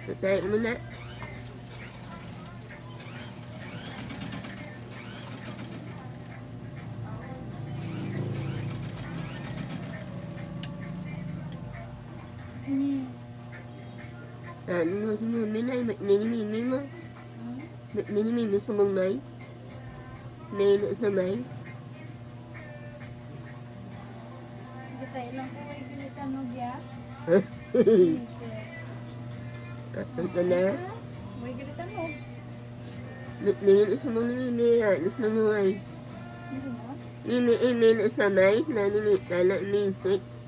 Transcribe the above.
Patay mo na. Ano mo sinunod ay ba't ninimimi mo? Ba't ninimimi sa mong may? May na sa may? Gatay lang ko ay pilitan mo biya. Ang ka na? May pilitan mo. Ba't ninimimi sa mong ninimimi? Anos na mo ay? Hindi mo? May na sa may? Naninita na may 6.